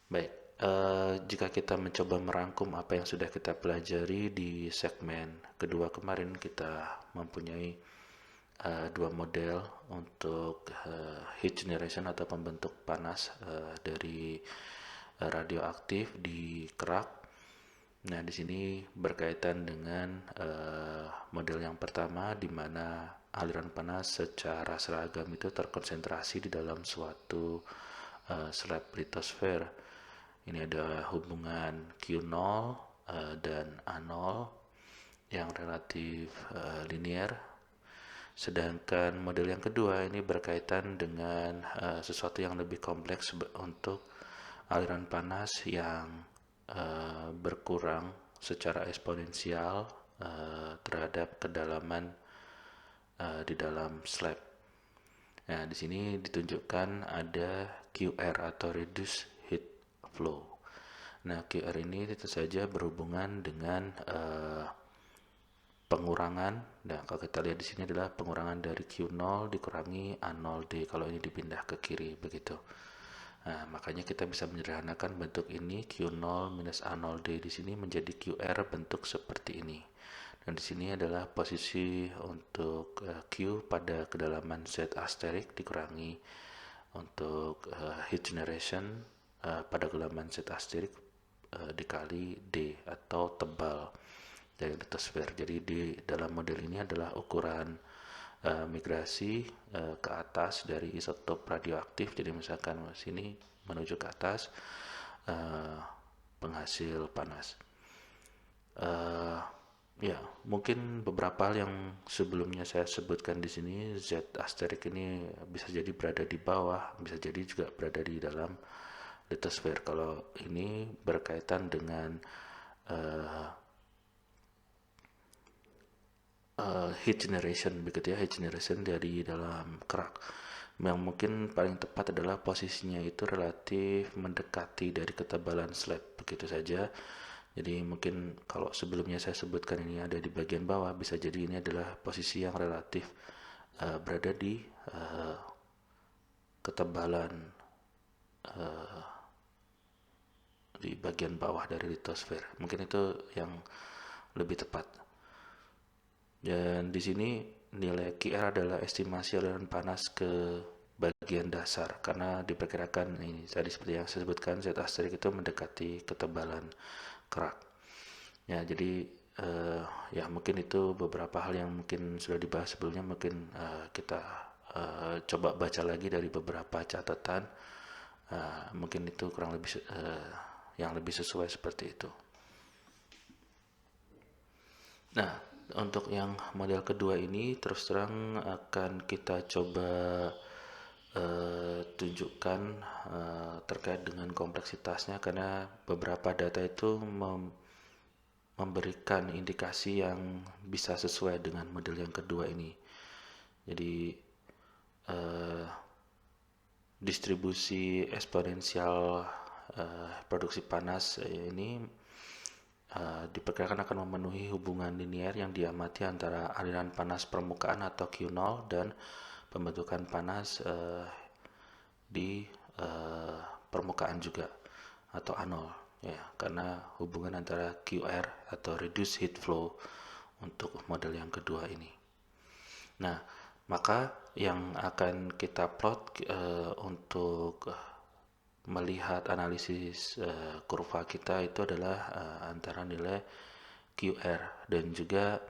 Baik, jika kita mencoba merangkum apa yang sudah kita pelajari di segmen kedua kemarin, kita mempunyai dua model untuk heat generation atau pembentuk panas dari radioaktif di kerak. Nah, di sini berkaitan dengan model yang pertama, di mana aliran panas secara seragam itu terkonsentrasi di dalam suatu slab litosfer. Ini ada hubungan Q0 dan A0 yang relatif linear. Sedangkan model yang kedua ini berkaitan dengan sesuatu yang lebih kompleks untuk aliran panas yang berkurang secara eksponensial terhadap kedalaman di dalam slab. Nah, di sini ditunjukkan ada QR atau Reduced Heat Flow. Nah, QR ini tentu saja berhubungan dengan pengurangan. Nah, kalau kita lihat di sini adalah pengurangan dari Q0 dikurangi A0D kalau ini dipindah ke kiri begitu. Nah, makanya kita bisa menyederhanakan bentuk ini Q0 minus A0D di sini menjadi QR bentuk seperti ini. Dan di sini adalah posisi untuk Q pada kedalaman Z asterik dikurangi untuk heat generation pada kedalaman Z asterik dikali D atau tebal dari litosfer. Jadi di dalam model ini adalah ukuran migrasi ke atas dari isotop radioaktif. Jadi misalkan sini menuju ke atas penghasil panas. Ya, mungkin beberapa hal yang sebelumnya saya sebutkan di sini, Z asterik ini bisa jadi berada di bawah, bisa jadi juga berada di dalam litosfer. Kalau ini berkaitan dengan heat generation begitu ya, heat generation dari dalam kerak. Yang mungkin paling tepat adalah posisinya itu relatif mendekati dari ketebalan slab begitu saja. Jadi mungkin kalau sebelumnya saya sebutkan ini ada di bagian bawah, bisa jadi ini adalah posisi yang relatif berada di ketebalan di bagian bawah dari litosfer. Mungkin itu yang lebih tepat. Dan di sini nilai QR adalah estimasi aliran panas ke bagian dasar karena diperkirakan ini tadi seperti yang saya sebutkan Z asterik itu mendekati ketebalan kerak. Ya, jadi ya mungkin itu beberapa hal yang mungkin sudah dibahas sebelumnya, mungkin kita coba baca lagi dari beberapa catatan. Mungkin itu kurang lebih yang lebih sesuai seperti itu. Nah, untuk yang model kedua ini terus terang akan kita coba tunjukkan terkait dengan kompleksitasnya karena beberapa data itu memberikan indikasi yang bisa sesuai dengan model yang kedua ini. Jadi distribusi eksponensial produksi panas ini diperkirakan akan memenuhi hubungan linear yang diamati antara aliran panas permukaan atau Q0 dan pembentukan panas di permukaan juga atau A0 ya, karena hubungan antara QR atau reduced heat flow untuk model yang kedua ini. Nah, maka yang akan kita plot untuk melihat analisis kurva kita itu adalah antara nilai QR dan juga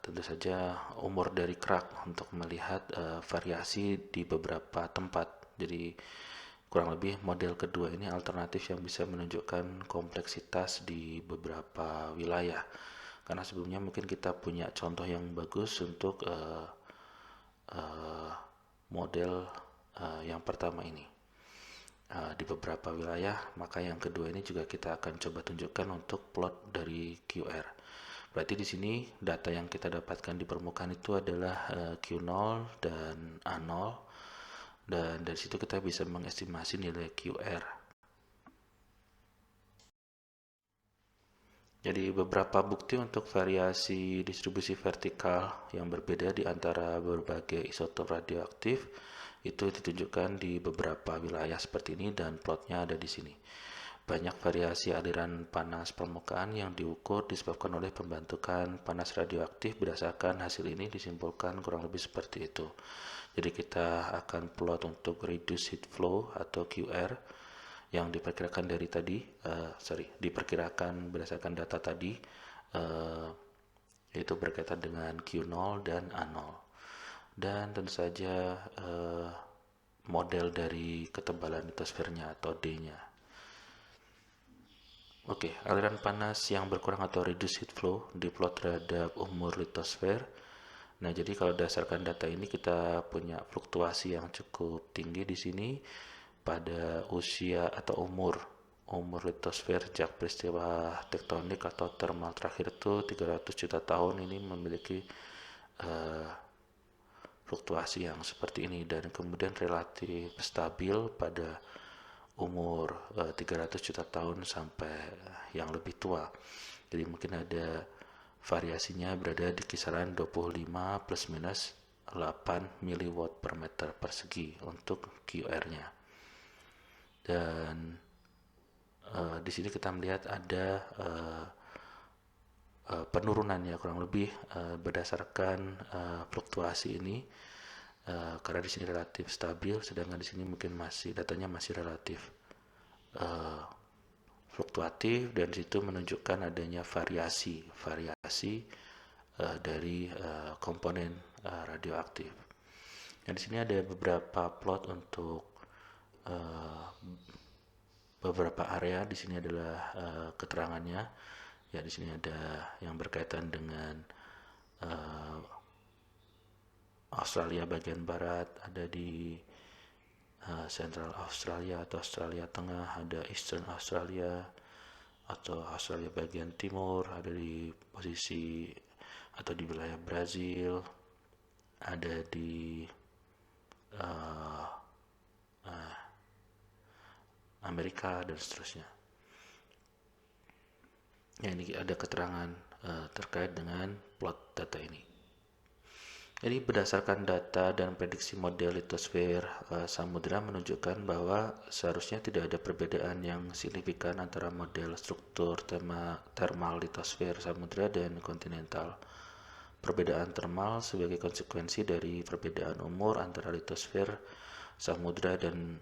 tentu saja umur dari kerak untuk melihat variasi di beberapa tempat. Jadi kurang lebih model kedua ini alternatif yang bisa menunjukkan kompleksitas di beberapa wilayah. Karena sebelumnya mungkin kita punya contoh yang bagus untuk model yang pertama ini di beberapa wilayah, maka yang kedua ini juga kita akan coba tunjukkan untuk plot dari QR. Berarti di sini data yang kita dapatkan di permukaan itu adalah Q0 dan A0, dan dari situ kita bisa mengestimasi nilai QR. Jadi beberapa bukti untuk variasi distribusi vertikal yang berbeda di antara berbagai isotop radioaktif Itu ditunjukkan di beberapa wilayah seperti ini dan plotnya ada di sini. Banyak variasi aliran panas permukaan yang diukur disebabkan oleh pembentukan panas radioaktif. Berdasarkan hasil ini disimpulkan kurang lebih seperti itu. Jadi kita akan plot untuk reduced heat flow atau QR yang diperkirakan dari tadi, diperkirakan berdasarkan data tadi, yaitu berkaitan dengan Q0 dan A0. Dan tentu saja model dari ketebalan litosfernya atau D-nya. Oke, aliran panas yang berkurang atau reduced heat flow diplot terhadap umur litosfer. Nah, jadi kalau berdasarkan data ini kita punya fluktuasi yang cukup tinggi di sini pada usia atau umur litosfer sejak peristiwa tektonik atau thermal terakhir itu 300 juta tahun ini memiliki fluktuasi yang seperti ini, dan kemudian relatif stabil pada umur 300 juta tahun sampai yang lebih tua. Jadi mungkin ada variasinya berada di kisaran 25 plus minus 8 miliwatt per meter persegi untuk QR-nya. Dan di sini kita melihat ada penurunan ya, kurang lebih berdasarkan fluktuasi ini, karena di sini relatif stabil, sedangkan di sini mungkin datanya masih relatif fluktuatif, dan di situ menunjukkan adanya variasi dari komponen radioaktif. Nah, di sini ada beberapa plot untuk beberapa area. Di sini adalah keterangannya. Ya, di sini ada yang berkaitan dengan Australia bagian barat, ada di Central Australia atau Australia Tengah, ada Eastern Australia atau Australia bagian timur, ada di posisi atau di wilayah Brazil, ada di Amerika, dan seterusnya. Ya, ini ada keterangan terkait dengan plot data ini. Jadi berdasarkan data dan prediksi model litosfer samudera menunjukkan bahwa seharusnya tidak ada perbedaan yang signifikan antara model struktur thermal litosfer samudera dan kontinental. Perbedaan thermal sebagai konsekuensi dari perbedaan umur antara litosfer samudera dan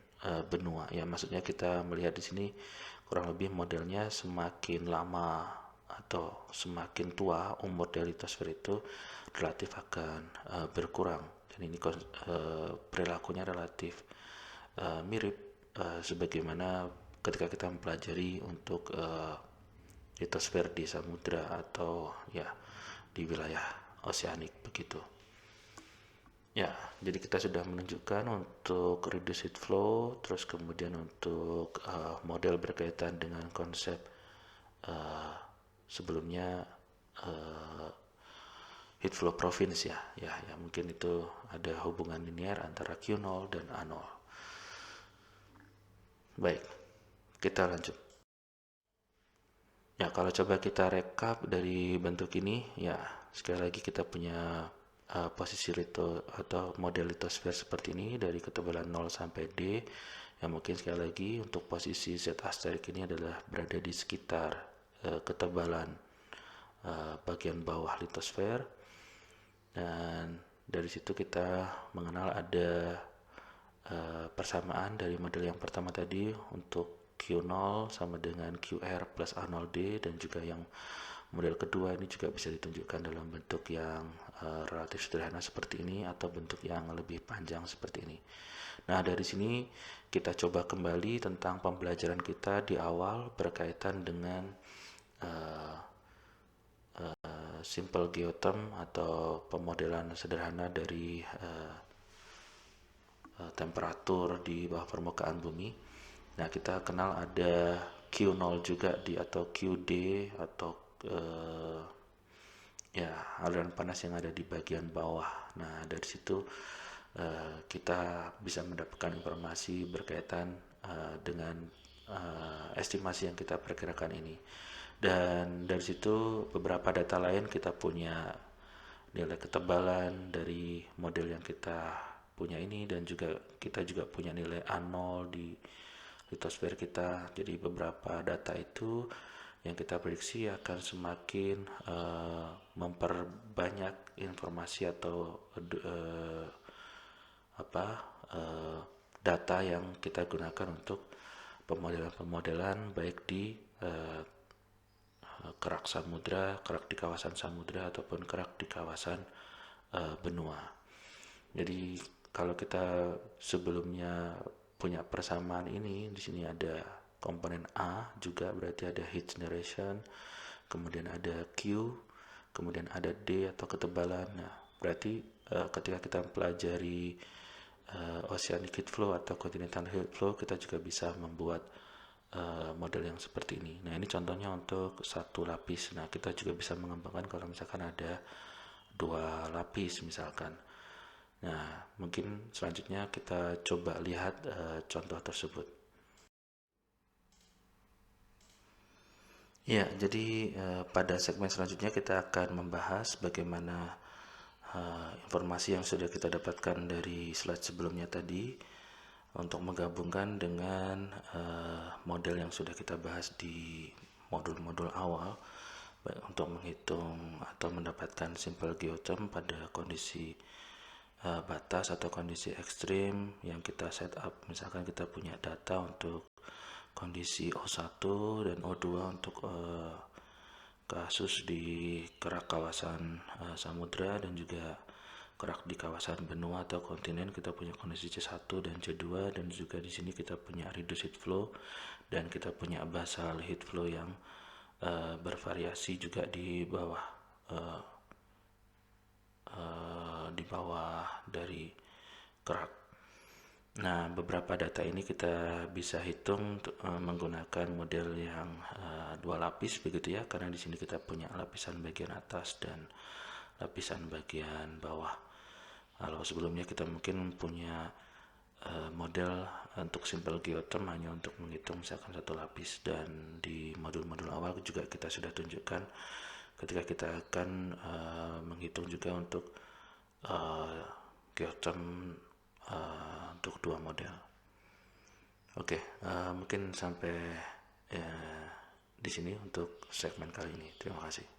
benua. Ya, maksudnya kita melihat di sini kurang lebih modelnya semakin lama atau semakin tua umur dari litosfer itu relatif akan berkurang, dan ini perilakunya relatif mirip sebagaimana ketika kita mempelajari untuk litosfer di samudra atau ya di wilayah oseanik begitu. Ya, jadi kita sudah menunjukkan untuk reduced heat flow, terus kemudian untuk model berkaitan dengan konsep sebelumnya heat flow province ya, mungkin itu ada hubungan linear antara Q0 dan A0. Baik, kita lanjut. Ya, kalau coba kita rekap dari bentuk ini, ya sekali lagi kita punya posisi atau model litosfer seperti ini dari ketebalan 0 sampai D. Ya, mungkin sekali lagi untuk posisi Z asterik ini adalah berada di sekitar ketebalan bagian bawah litosfer, dan dari situ kita mengenal ada persamaan dari model yang pertama tadi untuk Q0 sama dengan QR plus A0D, dan juga yang model kedua ini juga bisa ditunjukkan dalam bentuk yang relatif sederhana seperti ini atau bentuk yang lebih panjang seperti ini. Nah, dari sini kita coba kembali tentang pembelajaran kita di awal berkaitan dengan simple geotherm atau pemodelan sederhana dari temperatur di bawah permukaan bumi. Nah, kita kenal ada Q0 juga atau QD atau ya aliran panas yang ada di bagian bawah. Nah, dari situ kita bisa mendapatkan informasi berkaitan dengan estimasi yang kita perkirakan ini. Dan dari situ beberapa data lain kita punya nilai ketebalan dari model yang kita punya ini, dan juga kita juga punya nilai A0 di litosfer kita. Jadi beberapa data itu yang kita prediksi akan semakin memperbanyak informasi atau uh, data yang kita gunakan untuk pemodelan-pemodelan baik di kerak samudra, kerak di kawasan samudra ataupun kerak di kawasan benua. Jadi kalau kita sebelumnya punya persamaan ini, di sini ada komponen A juga, berarti ada heat generation, kemudian ada Q, kemudian ada D atau ketebalan. Nah, berarti ketika kita pelajari oceanic heat flow atau continental heat flow, kita juga bisa membuat model yang seperti ini. Nah, ini contohnya untuk satu lapis. Nah, kita juga bisa mengembangkan kalau misalkan ada dua lapis misalkan. Nah, mungkin selanjutnya kita coba lihat contoh tersebut. Ya, jadi pada segmen selanjutnya kita akan membahas bagaimana informasi yang sudah kita dapatkan dari slide sebelumnya tadi untuk menggabungkan dengan model yang sudah kita bahas di modul-modul awal, baik untuk menghitung atau mendapatkan simple geotherm pada kondisi batas atau kondisi ekstrim yang kita setup. Misalkan kita punya data untuk kondisi O1 dan O2 untuk kasus di kerak kawasan samudra dan juga kerak di kawasan benua atau kontinen. Kita punya kondisi C1 dan C2, dan juga di sini kita punya reduced heat flow dan kita punya basal heat flow yang bervariasi juga di bawah dari kerak. Nah, beberapa data ini kita bisa hitung menggunakan model yang dua lapis begitu ya, karena di sini kita punya lapisan bagian atas dan lapisan bagian bawah. Kalau sebelumnya kita mungkin punya model untuk simple geotherm hanya untuk menghitung misalkan satu lapis, dan di modul-modul awal juga kita sudah tunjukkan ketika kita akan menghitung juga untuk geotherm untuk dua model. Oke, mungkin sampai di sini untuk segmen kali ini. Terima kasih.